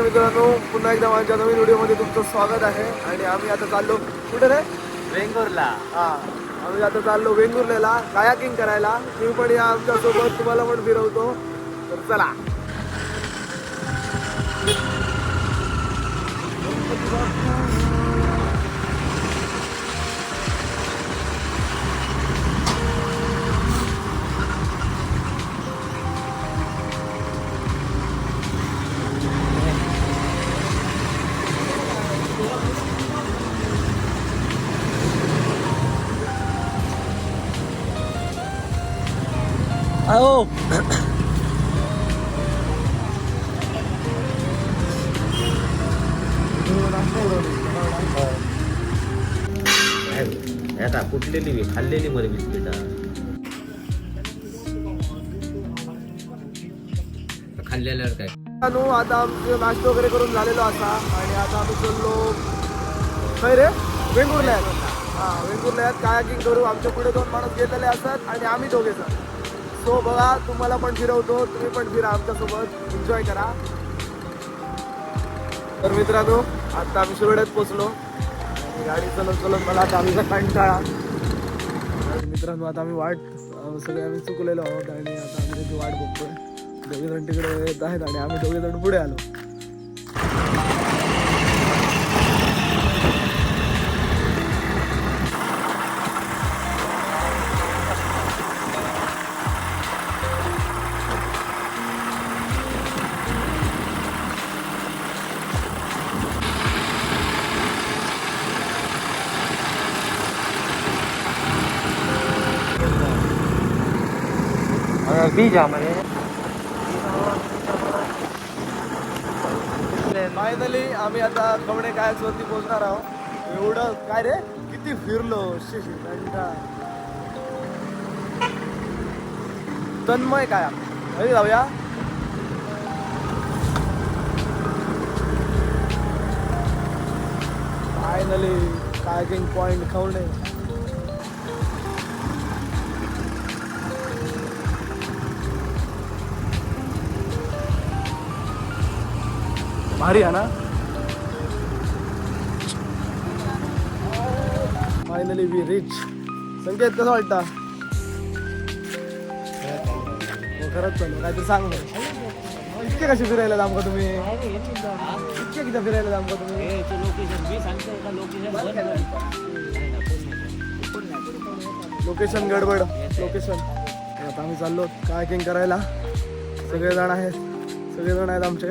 मित्रांनो, पुन्हा एकदा माझ्या नवीन व्हिडिओमध्ये तुमचं स्वागत आहे. आणि आम्ही आता चाललो कुठे रे? वेंगुर्ला. आम्ही आता चाललो वेंगुर्लेला कायाकिंग करायला. तुम्ही पण या आमच्या सोबत, तुम्हाला पण फिरवतो. तर चला. आओ आता कुठलेली खाल्लेली मध्ये बिस्किट खाल्लेल्यावर काय. आता आमचं नाश्ता वगैरे करून झालेलो असा. आणि आता आम्ही चाललो काय रे? वेंगुर्ल्यात. वेंगुर्ल्यात कायाकिंग करू. आमच्या पुढे 2 माणूस गेलेले असतात आणि आम्ही दोघे जण. सो बघा, तुम्हाला पण फिरवतो, तुम्ही पण फिरा आमच्यासोबत, एन्जॉय करा. तर मित्रांनो, आता आम्ही शिरोड्यात पोचलो. गाडी चलत मला आता आमचा कंटाळा. मित्रांनो, आता आम्ही वाट सगळे आम्ही चुकलेलो आहोत आणि आता आम्ही त्याची वाट बघतोय. दोघेजण तिकडे येत आहेत आणि आम्ही दोघेजण पुढे आलो. बीज आम्हाला फायनली आम्ही आता कवडे कायाक्सवरती पोहोचणार आहोत. एवढं काय रे, किती फिरलो. कंटाळा. तन्मय काया घरी जाऊया. Finally kayaking point Khavane. भारी आहे ना. Finally we reach. संकेत कसं वाटतं? हो, खरंच चालू काहीतरी सांग ना. इतके कसे फिरायला जाम का तुम्ही? इतके किती फिरायला जाम का तुम्ही? लोकेशन गडबड. लोकेशन. आता आम्ही चाललो कायाकिंग करायला. सगळेजण आहेत आमचे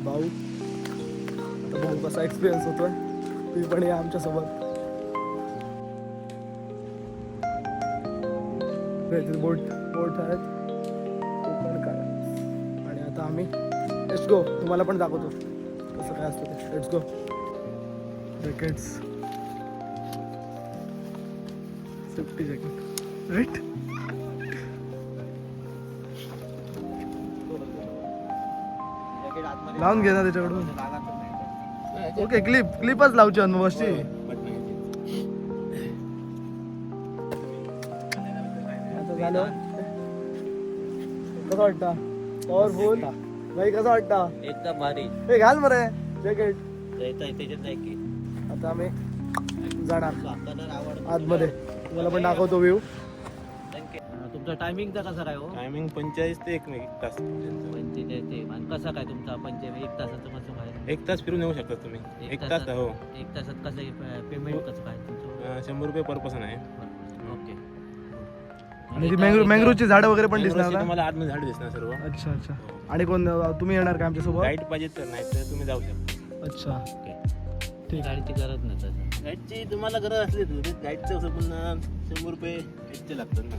भाऊ. आता भाऊ कसा एक्सपिरियन्स होतोय, तुम्ही पण या आमच्यासोबत. बोट आहेत कोकण काय. आणि आता आम्ही लेट्स गो. तुम्हाला पण दाखवतो कसं काय असतं ते. Let's go. Jackets, safety jacket right. लावून घे ना त्याच्याकडून. ओके, क्लिपच लावची अनुभवची. कसं वाटतं? पॉवरफुल भाई, कसं वाटतं? एकदम भारी. हे घाल मरे जॅकेट. आता आम्ही जाणार आतमध्ये. तुम्हाला पण दाखवतो व्ह्यू. तुमचा टायमिंगचा कसा काय हो? टायमिंग 45 ते 1 तास. 45 ते कसा काय तुमचा 1 तासाचं कसं काय? 1 तास फिरून येऊ शकता तुम्ही. 1 तास. हो, 1 तासात कसं पेमेंट कसं काय तुमचं? 100 रुपये पर पर्सन आहे. ओके. आणि ती मँग्रोवची झाडं वगैरे पण दिसणार ना? तुम्हाला आतमध्ये झाड दिसणार सर्व. अच्छा. आणि कोण, तुम्ही येणार का आमच्यासोबत? गाईड पाहिजे तर, नाही तर तुम्ही जाऊ शकता. अच्छा, ठीक. गाडीची गरज नाही तसं. गाईडची तुम्हाला गरज असली तर गाईडचं असं पुन्हा 100 रुपये गाईडचे लागतात ना.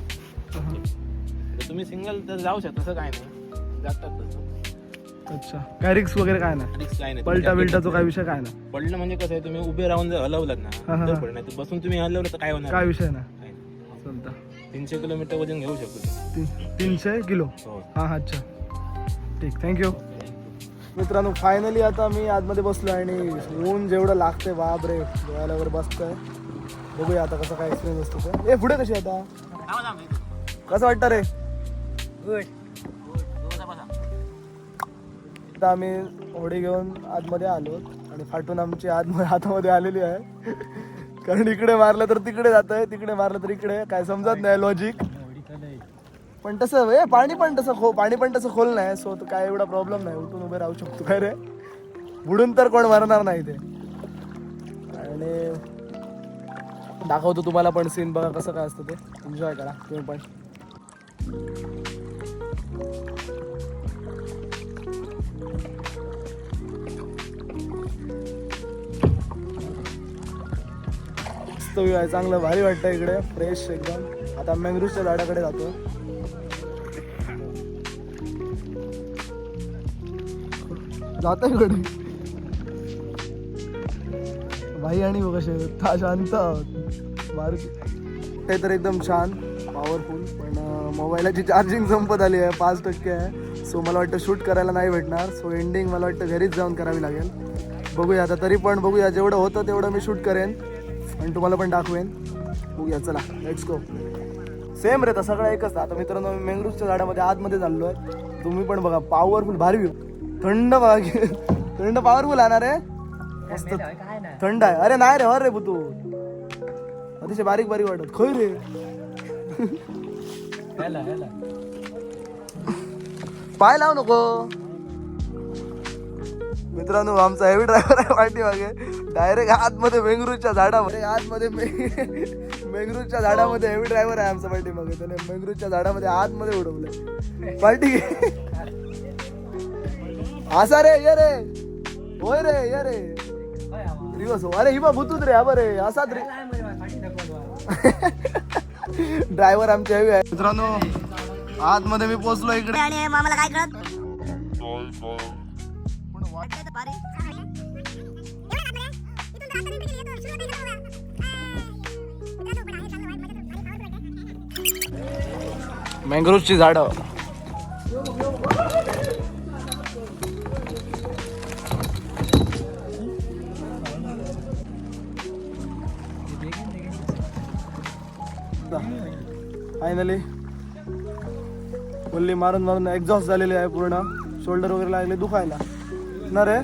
तर तुम्ही सिंगल तर जाऊ शकता, तसं काय नाही, जातात तसं. अच्छा, काय रिक्स वगैरे काय ना? रिक्स काय नाही. बिलटाचा काय विषय काय ना? पडलं म्हणजे कसं आहे, तुम्ही उभे राहून जर हलवलात ना तर पडलं, नाही तर बसून तुम्ही हलवलं तर काय होणार? काय विषय ना? काय नाही. चालतं. 300 किलोमीटर वजन घेऊ शकतो. 300 किलो. हो. अच्छा, ठीक, थँक्यू. मित्रांनो, फायनली आता मी आतमध्ये बसलो आणि ऊन जेवढं लागते बापरे, डोळ्याला वगैरे बसतंय. बघूया आता कसं काय एक्सपिरियन्स असतो ते. पुढे कशी आता कसं वाटतं रे? गुड. आता आम्ही होडी घेऊन आतमध्ये आलो आणि फाटून आमची हातामध्ये आलेली आहे. कारण इकडे मारलं तर तिकडे जात आहे, तिकडे मारलं तर इकडे, काय समजत नाही लॉजिक. पण तसं पाणी पण तसं खोल नाही, सो काय एवढा प्रॉब्लेम नाही, उठून उभे राहू शकतो. काय रे, बुडून तर कोण मरणार नाही ते. आणि दाखवतो तुम्हाला पण सीन, बघा कसं काय असतं ते, एन्जॉय करा तुम्ही पण. मस्त व्ह्यू आहे, चांगलं भारी वाटतं इकडे, फ्रेश एकदम. आता मँग्रोव्हच्या झाडाकडे जातो. जात इकडे भाई आणि कसे शांत मारुती. ते तर एकदम छान पॉवरफुल. पण मोबाईलाची चार्जिंग संपत आली आहे, 5% आहे. सो मला वाटतं शूट करायला नाही भेटणार. सो एंडिंग मला वाटतं घरीच जाऊन करावी लागेल. बघूया आता, तरी पण बघूया, जेवढं होतं तेवढं मी शूट करेन आणि तुम्हाला पण दाखवेन. बघूया, चला लेट्स गो. सेम रे, तर सगळं एकच. आता मित्रांनो, मी मँग्रोव्हच्या झाडामध्ये आतमध्ये चाललो आहे. तुम्ही पण बघा, पॉवरफुल भारी व्ह्यू. थंड बघा, थंड पॉवरफुल आहे रे, मस्त थंड आहे. अरे नाही रे, हर रे तू अतिशय बारीक बारीक वाटत खय रे. पाय लावू नको. मित्रांनो, आमचा हेवी ड्रायव्हर आहे पाठीमागे. डायरेक्ट आतमध्ये मँग्रोव्हच्या झाडामध्ये, मँग्रोव्हच्या झाडामध्ये हेवी ड्रायव्हर आहे आमचा पाठीमागे. त्याने मँग्रोव्हच्या झाडामध्ये आतमध्ये उडवलंय पार्टी. असा रे, ये रे, होय रे, ये रे रिवर्स हो. अरे ही बा भूतूच रे, हा रे, असाच रे. ड्रायव्हर आमचे हेवी आहे. मित्रांनो, आतमध्ये मी पोहोचलो इकडे आणि मामाला काय कळत मँग्रोव्हची झाडं. फायनली वल्ली मारून मारून एक्झॉस्ट झालेली आहे पूर्ण. शोल्डर वगैरे लागले दुखायला ना रे.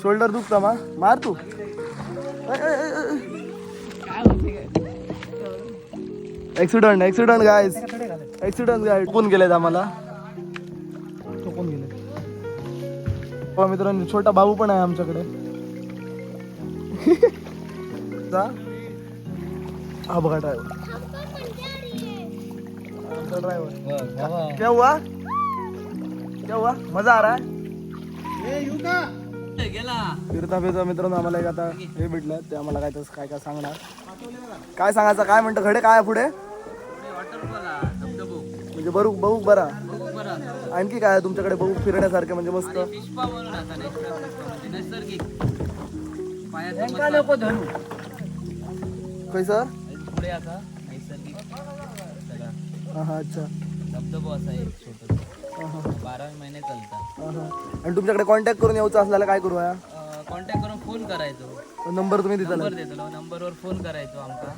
शोल्डर दुखता मार तू. ऍक्सिडेंट गायस, ऍक्सिडेंट गाय. ठोकून गेलेत आम्हाला, ठोकून गेले. मित्रांनो, छोटा बाबू पण आहे आमच्याकडे. हा बघा ड्रायव्हर, ड्रायव्हर. क्या हुआ मजा आ रहा है. फिरता फिरता मित्रांनो आम्हाला एक आता हे भेटलं, ते आम्हाला काय तसं काय सांगणार. काय सांगायचं, काय म्हणतं घडे, काय पुढे म्हणजे बघू बरा. आणखी काय तुमच्याकडे बघू फिरण्यासारखे म्हणजे मस्त. काय सर पुढे आता नैसर्गिक हा अच्छा धबधबा असा एक छोटा 12 महिने चालतात. आणि तुमच्याकडे कॉन्टॅक्ट करून यायचं असल्याला काय करू? कॉन्टॅक्ट करून फोन करायचो. नंबर तुम्ही दिला? नंबर देतलो, नंबरवर फोन करायचो आमका.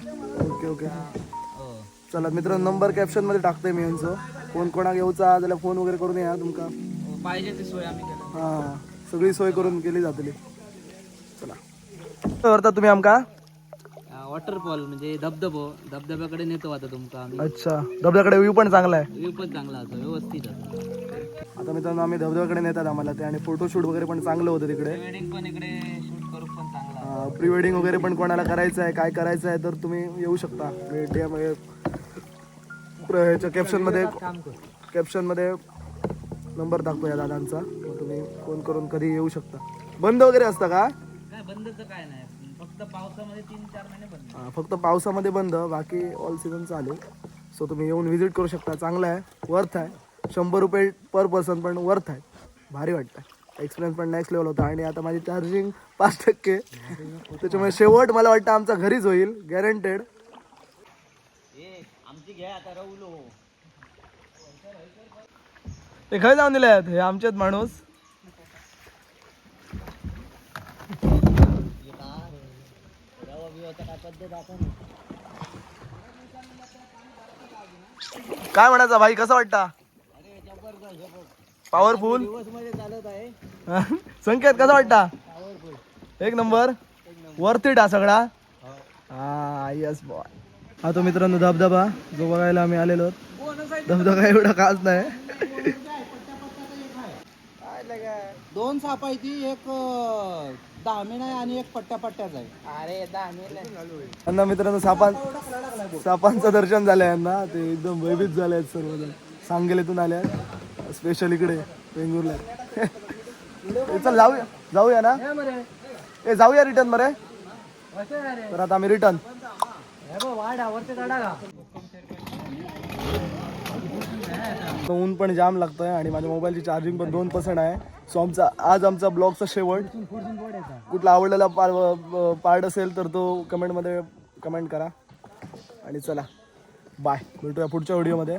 Okay okay. हो चला मित्रांनो, नंबर कॅप्शन मध्ये टाकतोय मी यांचं. फोन कोणाक येऊचा जाल्यार फोन वगैरे करून या तुमका. पाहिजे ती सोय आम्ही केली. हा, सगळी सोय करून केली जातली. चला करता तुम्ही आमका वॉटरफॉल म्हणजे धबधब्याकडे नेतो आता तुमका आम्ही. अच्छा, धबधब्याकडे व्ह्यू पण चांगला आहे. व्ह्यू पण चांगला असतो, व्यवस्थित असतो. आता मित्रांनो, आम्ही धबधब्याकडे नेतात आम्हाला ते, आणि फोटोशूट वगैरे पण चांगलं होतं तिकडे. वेडिंग पण इकडे शूट करू पण चांगला. प्री वेडिंग वगैरे पण कोणाला करायचं आहे, काय करायचं आहे तर तुम्ही येऊ शकता. ह्याच्या कॅप्शन मध्ये नंबर टाकतो या दादांचा, मग तुम्ही फोन करून कधी येऊ शकता. बंद वगैरे असतं का? काय बंदचं काय नाही, फक्त पावसामध्ये 3-4 महिने बंद. फक्त पावसामध्ये बंद, बाकी ऑल सीझन चालू. सो तुम्ही येऊन व्हिजिट करू शकता. चांगलं आहे, वर्थ आहे. 100 रुपये पर पर्सन, पण वर्थ आहे, भारी वाटतं. एक्सपिरियन्स पण नेक्स्ट लेवल होता. आणि आता माझी चार्जिंग 5%, त्याच्यामुळे शेवट मला वाटतं आमचा घरीच होईल, गॅरंटेड. ते खय जाऊन दिले आहेत हे आमचेच माणूस. काय म्हणायचं भाई, कसं वाटतं? पॉवरफुल चालत आहे. संकेत कसा वाटता एक नंबर वर्थ इट हा सगळा हा यस बॉय. हा तो मित्रांनो धबधबा जो बघायला आम्ही आलेलो आहोत. धबधबा एवढा खास नाही. 2 साप आहे ती एक दामिन आहे आणि एक पट्ट्याचा आहे. अरे दामिन यांना मित्रांनो सापांचं दर्शन झालंय यांना. ते एकदम भयभीत झाले आहेत सर्वजण. सांगलीतून आले आहेत स्पेशल इकडे वेंगुर्ला. चल जाऊया ना जाऊया रिटर्न मरे. तर आता आम्ही रिटर्न. ऊन पण जाम लागतंय आणि माझ्या मोबाईलची चार्जिंग पण 2% आहे. सो आज आमचा ब्लॉगचा शेवट. कुठला आवडलेला पार्ट असेल तर तो कमेंटमध्ये कमेंट करा आणि चला बाय. भेटूया पुढच्या व्हिडिओमध्ये.